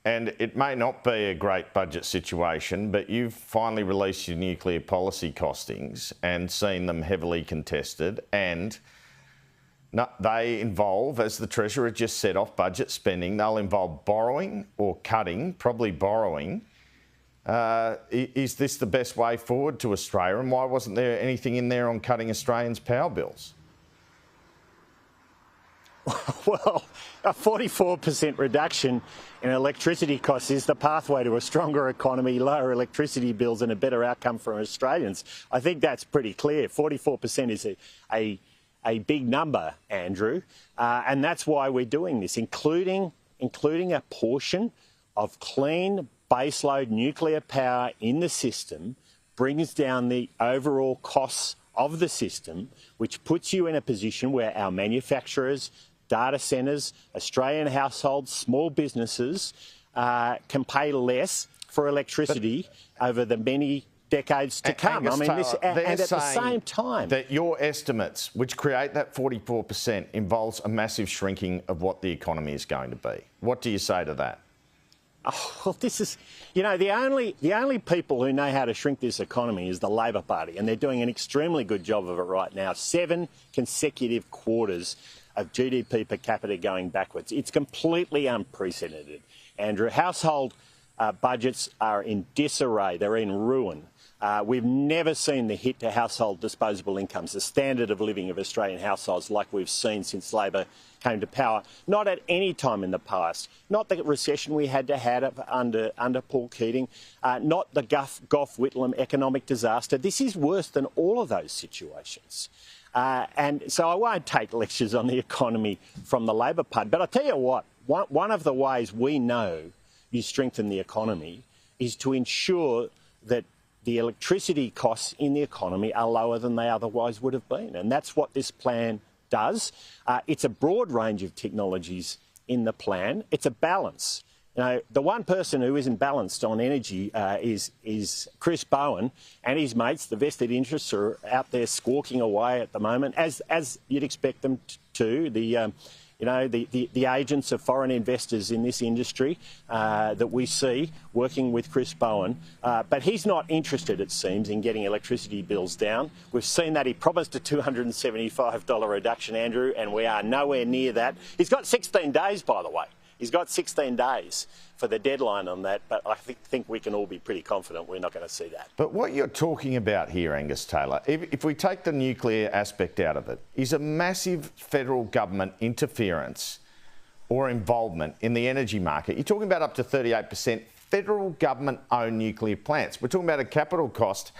and it may not be a great budget situation, but you've finally released your nuclear policy costings and seen them heavily contested, and they involve, as the Treasurer just said, off-budget spending. They'll involve borrowing or cutting, probably borrowing. Is this the best way forward to Australia, and why wasn't there anything in there on cutting Australians' power bills? Well, a 44% reduction in electricity costs is the pathway to a stronger economy, lower electricity bills and a better outcome for Australians. I think that's pretty clear. 44% is a big number, Andrew, and that's why we're doing this, including a portion of clean baseload nuclear power in the system brings down the overall costs of the system, which puts you in a position where our manufacturers, data centres, Australian households, small businesses can pay less for electricity over the many decades to come. Angus Taylor, and at the same time, that your estimates, which create that 44%, involves a massive shrinking of what the economy is going to be. What do you say to that? Oh, well, this is, you know, the only people who know how to shrink this economy is the Labor Party, and they're doing an extremely good job of it right now. 7 consecutive quarters of GDP per capita going backwards. It's completely unprecedented, Andrew. Household budgets are in disarray. They're in ruin. We've never seen the hit to household disposable incomes, the standard of living of Australian households, like we've seen since Labor came to power. Not at any time in the past. Not the recession we had to have under Paul Keating. Not the Gough Whitlam economic disaster. This is worse than all of those situations. And so I won't take lectures on the economy from the Labor Party. But I'll tell you what, one of the ways we know you strengthen the economy is to ensure that the electricity costs in the economy are lower than they otherwise would have been. And that's what this plan does. It's a broad range of technologies in the plan. It's a balance. You know, the one person who isn't balanced on energy is Chris Bowen and his mates. The vested interests are out there squawking away at the moment, as you'd expect them to. The agents of foreign investors in this industry that we see working with Chris Bowen. But he's not interested, it seems, in getting electricity bills down. We've seen that. He promised a $275 reduction, Andrew, and we are nowhere near that. He's got 16 days, by the way. He's got 16 days for the deadline on that, but I think we can all be pretty confident we're not going to see that. But what you're talking about here, Angus Taylor, if we take the nuclear aspect out of it, is a massive federal government interference or involvement in the energy market. You're talking about up to 38% federal government-owned nuclear plants. We're talking about a capital cost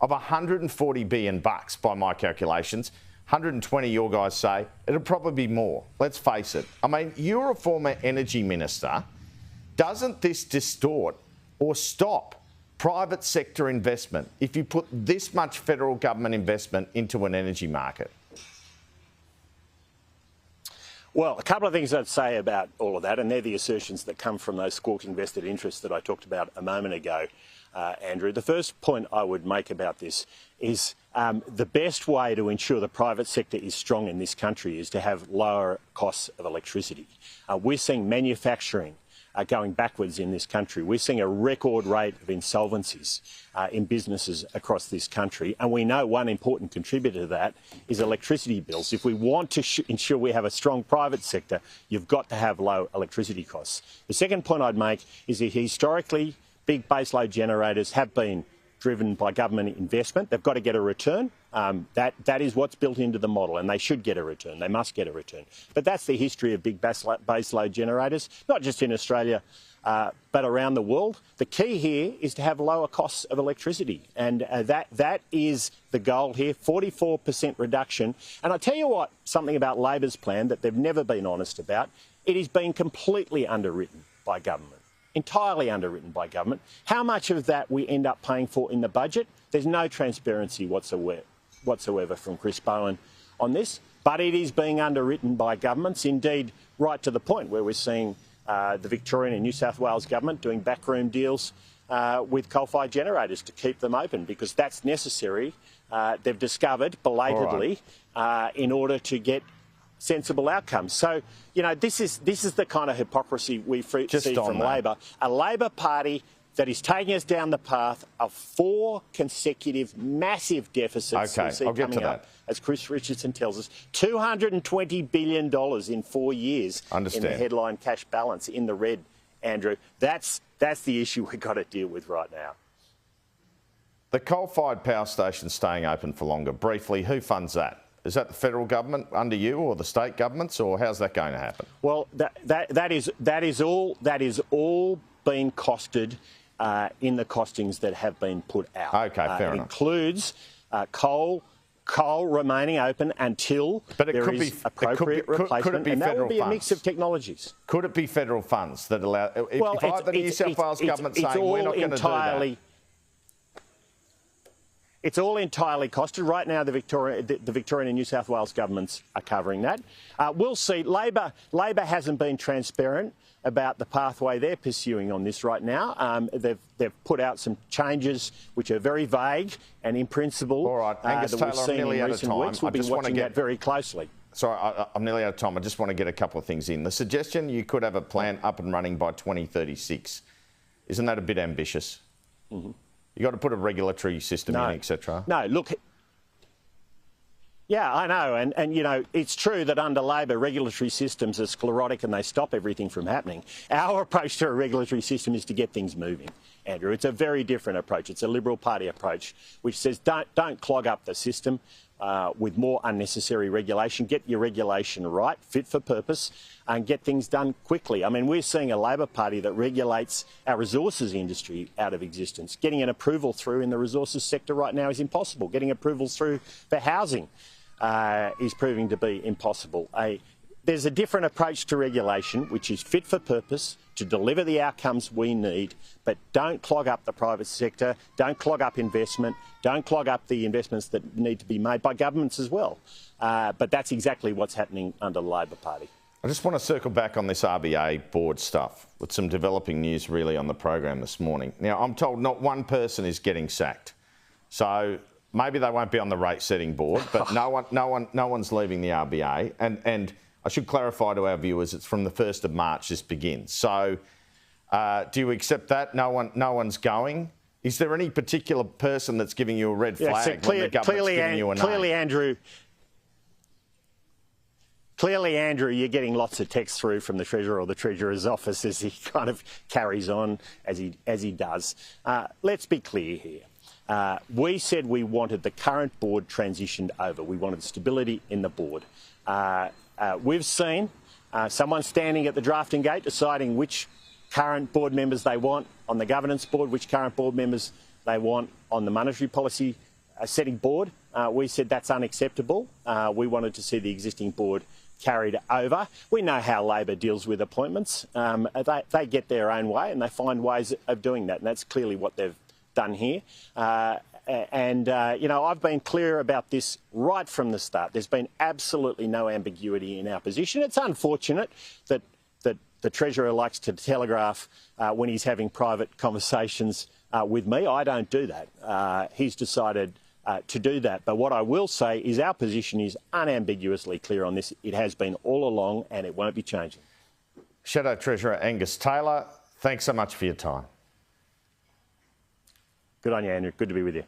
of $140 billion by my calculations. 120, your guys say. It'll probably be more. Let's face it. I mean, you're a former energy minister. Doesn't this distort or stop private sector investment if you put this much federal government investment into an energy market? Well, a couple of things I'd say about all of that, and they're the assertions that come from those squawking vested interests that I talked about a moment ago, Andrew. The first point I would make about this is the best way to ensure the private sector is strong in this country is to have lower costs of electricity. We're seeing manufacturing going backwards in this country. We're seeing a record rate of insolvencies in businesses across this country. And we know one important contributor to that is electricity bills. If we want to ensure we have a strong private sector, you've got to have low electricity costs. The second point I'd make is that historically, big baseload generators have been driven by government investment. They've got to get a return. That is what's built into the model, and they should get a return. They must get a return. But that's the history of big baseload generators, not just in Australia, but around the world. The key here is to have lower costs of electricity, and that is the goal here, 44% reduction. And I tell you what, something about Labor's plan that they've never been honest about, it is being completely underwritten by government. Entirely underwritten by government. How much of that we end up paying for in the budget, there's no transparency whatsoever from Chris Bowen on this, but it is being underwritten by governments, indeed right to the point where we're seeing the Victorian and New South Wales government doing backroom deals with coal-fired generators to keep them open, because that's necessary, they've discovered belatedly, in order to get sensible outcomes. So, you know, this is the kind of hypocrisy we see from Labor. A Labor Party that is taking us down the path of 4 consecutive massive deficits. Okay, I'll get to that. As Chris Richardson tells us, $220 billion in 4 years in the headline cash balance in the red, Andrew. That's the issue we've got to deal with right now. The coal-fired power station staying open for longer. Briefly, who funds that? Is that the federal government under you, or the state governments, or how's that going to happen? Well, that is all being costed in the costings that have been put out. Okay, fair enough. It includes coal remaining open until there is appropriate replacement, and that will be a mix of technologies. Could it be federal funds that allow? If I had the New South Wales government saying we're not going to do that. It's all entirely costed. Right now, the Victorian and New South Wales governments are covering that. We'll see. Labor hasn't been transparent about the pathway they're pursuing on this right now. They've put out some changes which are very vague and in principle. All right, Angus Taylor, I'm nearly out of time. We'll be watching that very closely. Sorry, I'm nearly out of time. I just want to get a couple of things in. The suggestion you could have a plant up and running by 2036, isn't that a bit ambitious? Mm-hmm. You've got to put a regulatory system in, etc. No, look. Yeah, I know. And, you know, it's true that under Labor, regulatory systems are sclerotic and they stop everything from happening. Our approach to a regulatory system is to get things moving, Andrew. It's a very different approach. It's a Liberal Party approach, which says don't clog up the system with more unnecessary regulation. Get your regulation right, fit for purpose, and get things done quickly. I mean, we're seeing a Labor Party that regulates our resources industry out of existence. Getting an approval through in the resources sector right now is impossible. Getting approvals through for housing is proving to be impossible. There's a different approach to regulation, which is fit for purpose to deliver the outcomes we need, but don't clog up the private sector, don't clog up investment, don't clog up the investments that need to be made by governments as well. But that's exactly what's happening under the Labor Party. I just want to circle back on this RBA board stuff with some developing news really on the program this morning. Now, I'm told not one person is getting sacked. So maybe they won't be on the rate-setting board, but no one's leaving the RBA. And I should clarify to our viewers, it's from the 1st of March this begins. So do you accept that? No one's going? Is there any particular person that's giving you a red flag when the government's giving you a name? Clearly, Andrew, you're getting lots of texts through from the Treasurer or the Treasurer's office as he kind of carries on as he does. Let's be clear here. We said we wanted the current board transitioned over. We wanted stability in the board. We've seen someone standing at the drafting gate deciding which current board members they want on the governance board, which current board members they want on the monetary policy setting board. We said that's unacceptable. We wanted to see the existing board carried over. We know how Labor deals with appointments. They get their own way and they find ways of doing that, and that's clearly what they've done here. You know, I've been clear about this right from the start. There's been absolutely no ambiguity in our position. It's unfortunate that the Treasurer likes to telegraph when he's having private conversations with me. I don't do that. He's decided to do that. But what I will say is our position is unambiguously clear on this. It has been all along and it won't be changing. Shadow Treasurer Angus Taylor, thanks so much for your time. Good on you, Andrew. Good to be with you.